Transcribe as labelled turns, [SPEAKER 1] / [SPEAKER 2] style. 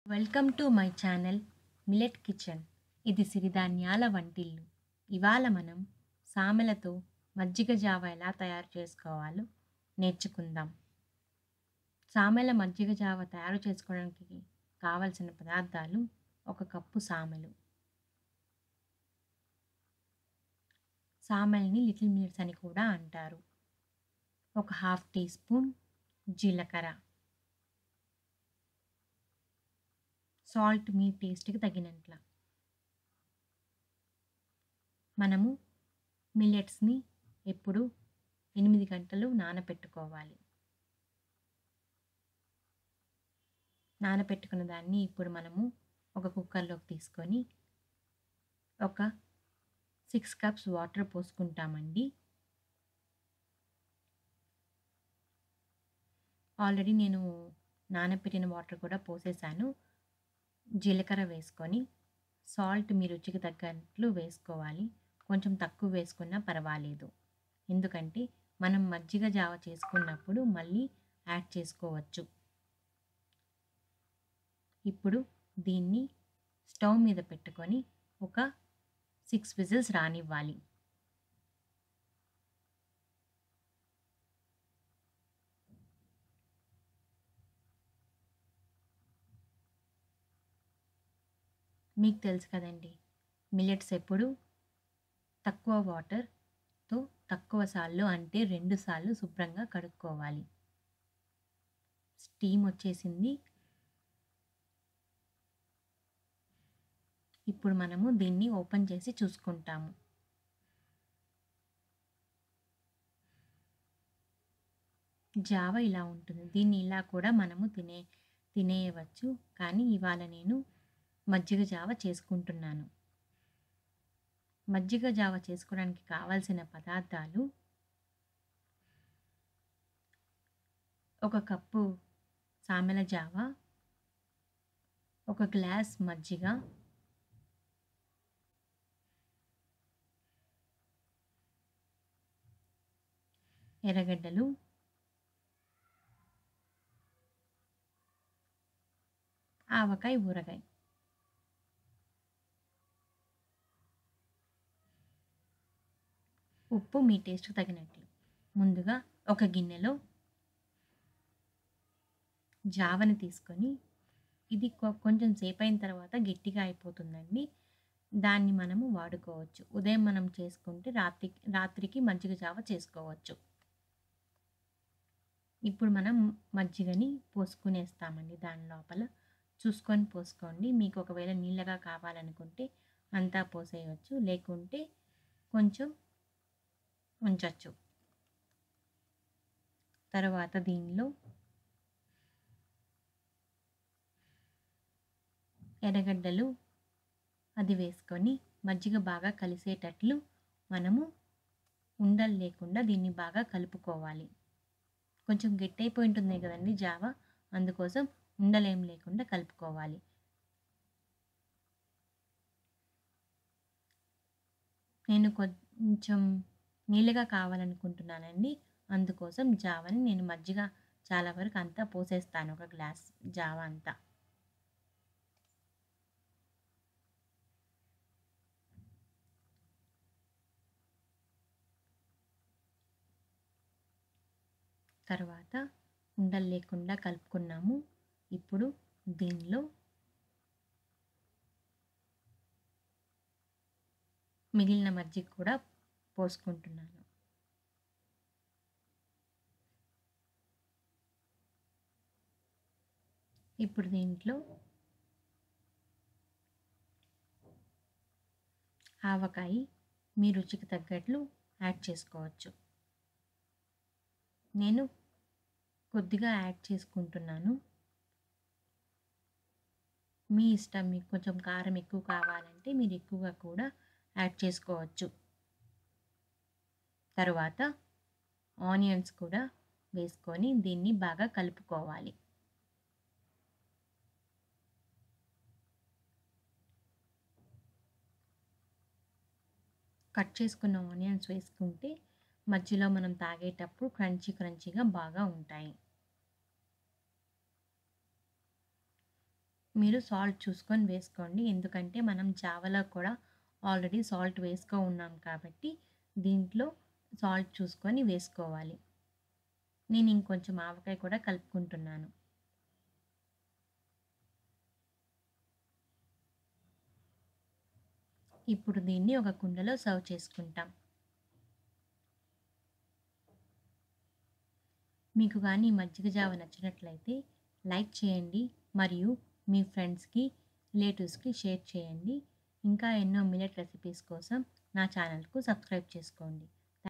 [SPEAKER 1] Welcome to my channel millet kitchen. ఇది సిరిధాన్యాల వంటిల్లు. ఇవాళ మనం సామెలతో మజ్జిగ జావ ఎలా తయారు చేసుకోవాలో నేర్చుకుందాం. సామెల మజ్జిగ జావ తయారు చేసుకోవడానికి కావలసిన పదార్థాలు: 1 కప్పు సామెలు. సామెల్ని లిటిల్ మిల్లెట్స్ అని కూడా అంటారు. 1/2 టీ స్పూన్ జీలకర్ర, సాల్ట్ మీ టేస్ట్‌కి తగినంత. మనము మిల్లెట్స్‌ని ఎప్పుడు 8 గంటలు నానపెట్టుకోవాలి. నానపెట్టుకున్న దాన్ని ఇప్పుడు మనము ఒక కుక్కర్‌లోకి తీసుకొని ఒక 6 కప్స్ వాటర్ పోసుకుంటామండి. ఆల్రెడీ నేను నానపెట్టిన వాటర్ కూడా పోసేసాను. జీలకర్ర వేసుకొని సాల్ట్ మీ రుచికి తగ్గట్లు వేసుకోవాలి. కొంచెం తక్కువ వేసుకున్నా పర్వాలేదు. ఎందుకంటే మనం మజ్జిగ జావ చేసుకున్నప్పుడు మళ్ళీ యాడ్ చేసుకోవచ్చు. ఇప్పుడు దీన్ని స్టవ్ మీద పెట్టుకొని ఒక 6 విజిల్స్ రానివ్వాలి. మీకు తెలుసు కదండి, మిల్లెట్స్ ఎప్పుడు తక్కువ వాటర్తో తక్కువ సార్లు, అంటే 2 సార్లు శుభ్రంగా కడుక్కోవాలి. స్టీమ్ వచ్చేసింది. ఇప్పుడు మనము దీన్ని ఓపెన్ చేసి చూసుకుంటాము. జావ ఇలా ఉంటుంది. దీన్ని ఇలా కూడా మనము తినేయవచ్చు. కానీ ఇవాళ నేను మజ్జిగ జావ చేసుకుంటున్నాను. మజ్జిగ జావ చేసుకోవడానికి కావాల్సిన పదార్థాలు: 1 కప్పు సామెల జావ, 1 గ్లాస్ మజ్జిగ, ఎర్రగడ్డలు, ఆవకాయ, ఊరగాయ. ఉప్పు మీ టేస్ట్‌కి తగినట్లు. ముందుగా ఒక గిన్నెలో జావని తీసుకొని, ఇది కొంచెం సేపు అయిన తర్వాత గట్టిగా అయిపోతుందండి. దాన్ని మనము వాడుకోవచ్చు. ఉదయం మనం చేసుకుంటే రాత్రికి మజ్జిగ జావ చేసుకోవచ్చు. ఇప్పుడు మనం మజ్జిగని పోసుకునేస్తామండి. దాని లోపల చూసుకొని పోసుకోండి. మీకు ఒకవేళ నీళ్ళగా కావాలనుకుంటే అంతా పోసేయవచ్చు, లేకుంటే కొంచెం ఉంచొచ్చు. తర్వాత దీనిలో ఎర్రగడ్డలు అది వేసుకొని మజ్జిగ బాగా కలిసేటట్లు మనము ఉండలు లేకుండా దీన్ని బాగా కలుపుకోవాలి. కొంచెం గట్టి అయిపోయి ఉంటుంది కదండి జావ, అందుకోసం ఉండలేం లేకుండా కలుపుకోవాలి. నేను కొంచెం నీళ్ళగా కావాలనుకుంటున్నానండి. అందుకోసం జావని నేను మజ్జిగ చాలా వరకు అంతా పోసేస్తాను, 1 గ్లాస్ జావ అంతా. తర్వాత ఉండలు లేకుండా కలుపుకున్నాము. ఇప్పుడు దీనిలో మిగిలిన మజ్జిగ కూడా పోసుకుంటున్నాను. ఇప్పుడు దీంట్లో ఆవకాయ మీ రుచికి తగ్గట్లు యాడ్ చేసుకోవచ్చు. నేను కొద్దిగా యాడ్ చేసుకుంటున్నాను. మీ ఇష్టం. మీకు కొంచెం కారం ఎక్కువ కావాలంటే మీరు ఎక్కువగా కూడా యాడ్ చేసుకోవచ్చు. తరువాత ఆనియన్స్ కూడా వేసుకొని దీన్ని బాగా కలుపుకోవాలి. కట్ చేసుకున్న ఆనియన్స్ వేసుకుంటే మధ్యలో మనం తాగేటప్పుడు క్రంచీగా బాగా ఉంటాయి. మీరు సాల్ట్ చూసుకొని వేసుకోండి. ఎందుకంటే మనం జావలో కూడా ఆల్రెడీ సాల్ట్ ఉన్నాం కాబట్టి దీంట్లో సాల్ట్ చూసుకొని వేసుకోవాలి. నేను ఇంకొంచెం ఆవకాయ కూడా కలుపుకుంటున్నాను. ఇప్పుడు దీన్ని ఒక కుండలో సర్వ్ చేసుకుంటాం. మీకు కానీ మజ్జిగ జావ నచ్చినట్లయితే లైక్ చేయండి మరియు మీ ఫ్రెండ్స్‌కి, రిలేటివ్స్‌కి షేర్ చేయండి. ఇంకా ఎన్నో మిల్లెట్ రెసిపీస్ కోసం నా ఛానల్‌కు సబ్స్క్రైబ్ చేసుకోండి.